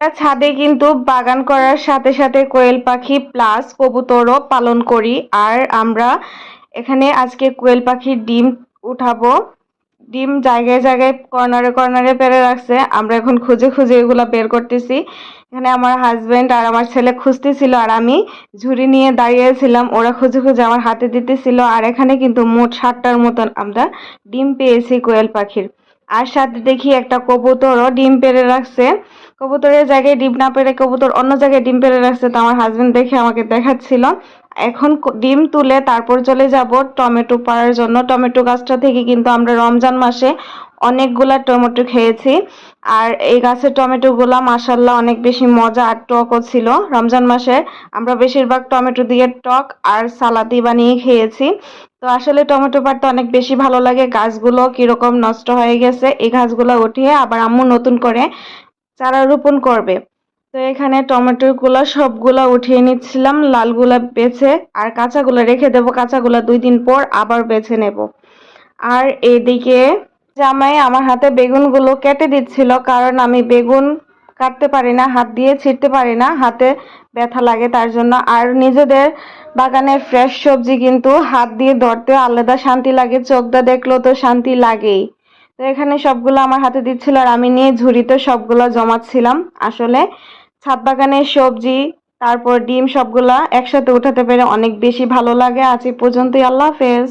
ছাদে কিন্তু বাগান করার সাথে সাথে কোয়েল পাখি প্লাস কবুতরও পালন করি। আর আমরা এখানে আজকে কোয়েল পাখির ডিম উঠাবো। ডিম জায়গায় জায়গায় কর্নারে কর্নারে পেড়ে রাখছে, আমরা এখন খুঁজে খুঁজে এগুলা বের করতেছি। এখানে আমার হাজবেন্ড আর আমার ছেলে খুঁজতেছিল আর আমি ঝুড়ি নিয়ে দাঁড়িয়েছিলাম, ওরা খুঁজে খুঁজে আমার হাতে দিতেছিল। আর এখানে কিন্তু মোট 60টার মতন আমরা ডিম পেয়েছি কোয়েল পাখির। আর সাথে দেখি একটা কবুতরও ডিম পেড়ে রাখছে। কবুতরের জায়গায় ডিম না পেড়ে কবুতর অন্য জায়গায় ডিম পেড়ে রাখছে, তো আমার হাজবেন্ড দেখে আমাকে দেখাচ্ছিল। এখন ডিম তুলে তারপর চলে যাব টমেটো পাড়ার জন্য। টমেটো গাছটা থেকে কিন্তু আমরা রমজান মাসে অনেকগুলা টমেটো খেয়েছি। আর এই গাছের টমেটোগুলা মাশাআল্লাহ অনেক বেশি মজা আর টকও ছিল। রমজান মাসে আমরা বেশিরভাগ টমেটো দিয়ে টক আর সালাদি বানিয়ে খেয়েছি। তো আসলে টমেটো পাড়তে অনেক বেশি ভালো লাগে। গাছগুলো কিরকম নষ্ট হয়ে গেছে, এই গাছগুলো উঠিয়ে আবার আম্মু নতুন করে চারা রোপণ করবে। তো এখানে টমেটোগুলা সবগুলা উঠিয়ে নিচ্ছিলাম, লালগুলা বেছে আর কাঁচাগুলা রেখে দেবো, কাঁচাগুলা 2 দিন পর আবার বেছে নেব। আর এদিকে জামাই আমার হাতে বেগুনগুলো কেটে দিচ্ছিল, কারণ আমি বেগুন কাটতে পারি না, হাত দিয়ে ছিঁড়তে পারি না, হাতে ব্যথা লাগে তার জন্য। আর নিজেদের বাগানের ফ্রেশ সবজি কিন্তু হাত দিয়ে ধরতে আলাদা শান্তি লাগে, চোখটা দেখলেও তো শান্তি লাগেই। তো এখানে সবগুলো আমার হাতে দিচ্ছিল আর আমি নিয়ে ঝুড়িতে সবগুলো জমাচ্ছিলাম। আসলে ছাদ বাগানের সবজি তারপর ডিম সবগুলা একসাথে উঠাতে পেরে অনেক বেশি ভালো লাগে। আজ এই পর্যন্তই, আল্লাহ হাফেজ।